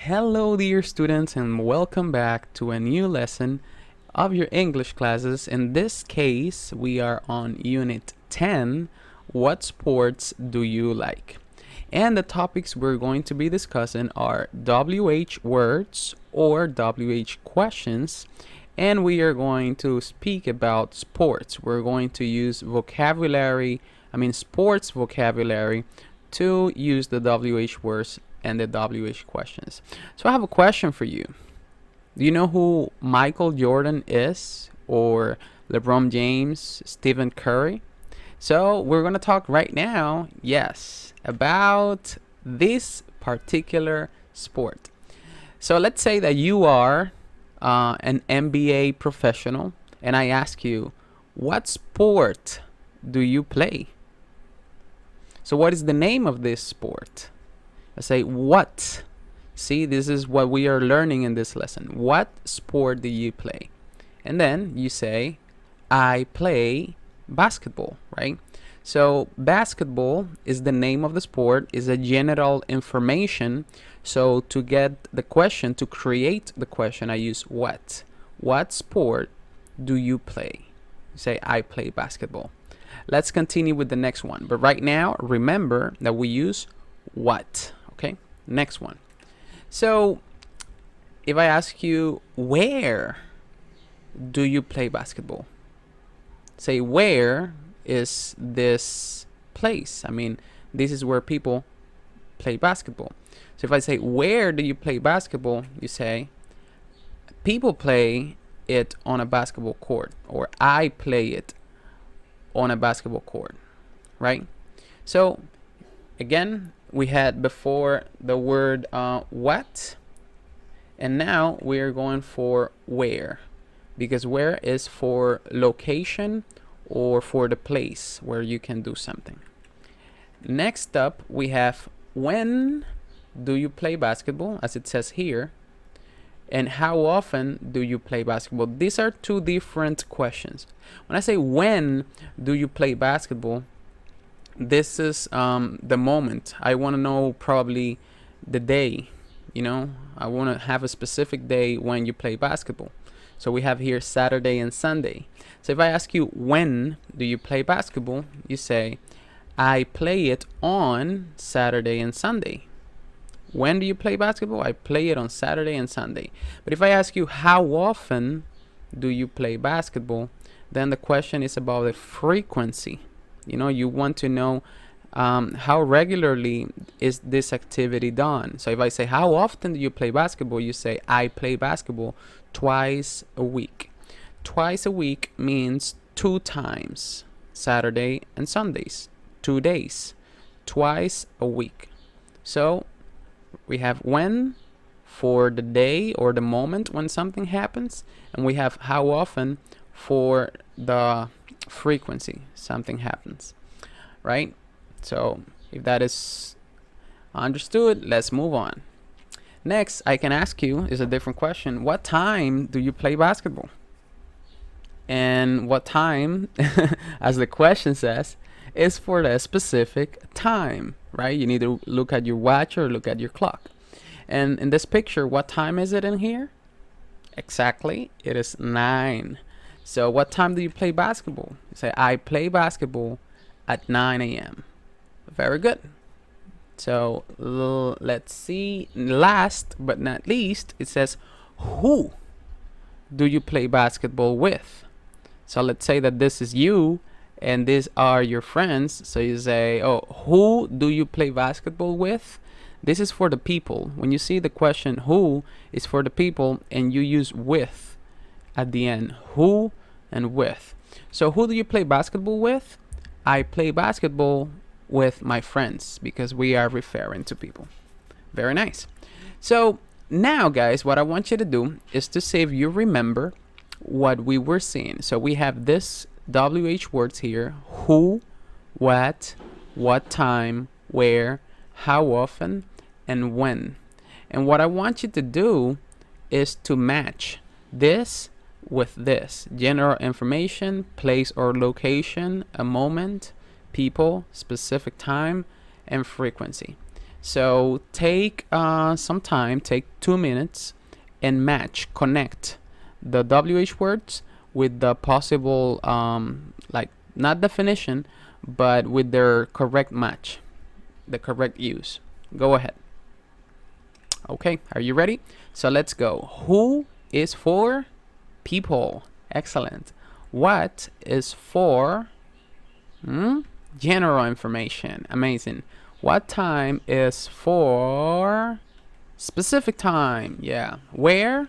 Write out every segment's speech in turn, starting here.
Hello, dear students, and welcome back to a new lesson of your English classes. In this case, we are on Unit 10. What sports do you like? And the topics we're going to be discussing are WH words or WH questions. And we are going to speak about sports. We're going to use sports vocabulary to use the WH words and the WH questions. So I have a question for you. Do you know who Michael Jordan is, or LeBron James, Stephen Curry? So we're going to talk right now, yes, about this particular sport. So let's say that you are an NBA professional, and I ask you, what sport do you play? So what is the name of this sport? I say, what? See, this is what we are learning in this lesson. What sport do you play? And then you say, I play basketball, right? So basketball is the name of the sport, is a general information. So to get the question, to create the question, I use what. What sport do you play? You say, I play basketball. Let's continue with the next one. But right now, remember that we use what. Okay, next one. So if I ask you, where do you play basketball? Say, where is this place? This is where people play basketball. So if I say, where do you play basketball? You say, people play it on a basketball court, or I play it on a basketball court, right? So again, we had before the word what, and now we're going for where, because where is for location or for the place where you can do something. Next up, we have when do you play basketball, as it says here, and how often do you play basketball. These are two different questions. When I say when do you play basketball, this is the moment. I want to know probably the day. I want to have a specific day when you play basketball. So we have here Saturday and Sunday. So if I ask you, when do you play basketball? You say, I play it on Saturday and Sunday. When do you play basketball? I play it on Saturday and Sunday. But if I ask you, how often do you play basketball? Then the question is about the frequency. You want to know how regularly is this activity done. So if I say, how often do you play basketball? You say, I play basketball twice a week. Twice a week means 2 times, Saturday and Sundays, 2 days, twice a week. So we have when for the day or the moment when something happens, and we have how often for the frequency something happens, right? So if that is understood, let's move on. Next, I can ask you, is a different question. What time do you play basketball? And what time, as the question says, is for the specific time, right? You need to look at your watch or look at your clock. And in this picture, what time is it in here? Exactly, it is 9. So what time do you play basketball? You say, I play basketball at 9 a.m. Very good. So let's see. Last but not least, it says, who do you play basketball with? So let's say that this is you and these are your friends. So you say, oh, who do you play basketball with? This is for the people. When you see the question who, is for the people, and you use with at the end. Who and with. So who do you play basketball with? I play basketball with my friends, because we are referring to people. Very nice. So now, guys, what I want you to do is to see if you remember what we were seeing. So we have this WH words here: who, what time, where, how often, and when. And what I want you to do is to match this with this: general information, place or location, a moment, people, specific time, and frequency. So take some time, take 2 minutes, and connect the WH words with the possible, like, not definition, but with their correct match, the correct use. Go ahead. Okay, are you ready? So let's go. Who is for people? Excellent. What is for general information? Amazing. What time is for specific time? Yeah. Where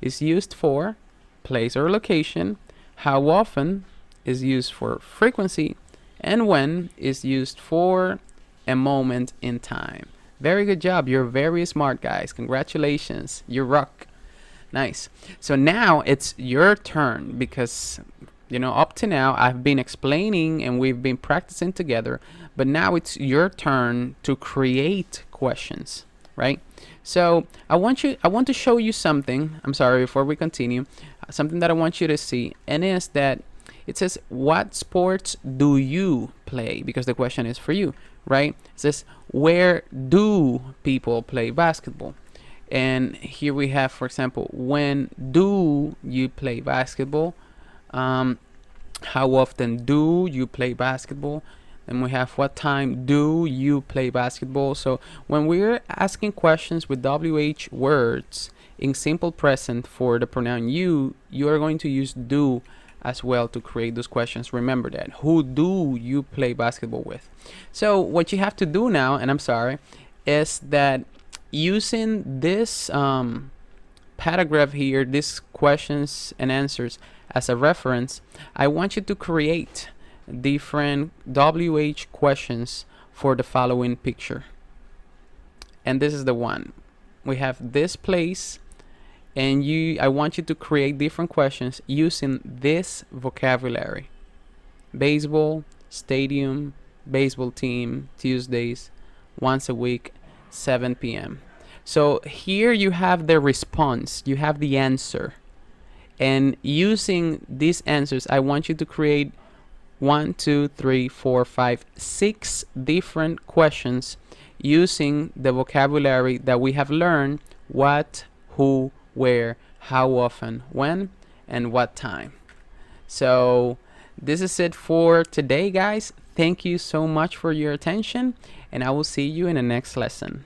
is used for place or location. How often is used for frequency. And when is used for a moment in time. Very good job. You're very smart, guys. Congratulations. You rock. Nice. So now it's your turn because, up to now I've been explaining and we've been practicing together, but now it's your turn to create questions, right? So I want to show you something. I'm sorry, before we continue, something that I want you to see, and is that it says, what sports do you play? Because the question is for you, right? It says, where do people play basketball? And here we have, for example, when do you play basketball? How often do you play basketball? And we have, what time do you play basketball? So when we're asking questions with WH words in simple present for the pronoun you are going to use do as well to create those questions. Remember that. Who do you play basketball with? So what you have to do now, and I'm sorry, is that using this paragraph here, these questions and answers as a reference, I want you to create different WH questions for the following picture. And this is the one. We have this place, and I want you to create different questions using this vocabulary. Baseball, stadium, baseball team, Tuesdays, once a week, 7 p.m. So here you have the response, you have the answer. And using these answers, I want you to create 1, 2, 3, 4, 5, 6 different questions using the vocabulary that we have learned: what, who, where, how often, when, and what time. So this is it for today, guys. Thank you so much for your attention, and I will see you in the next lesson.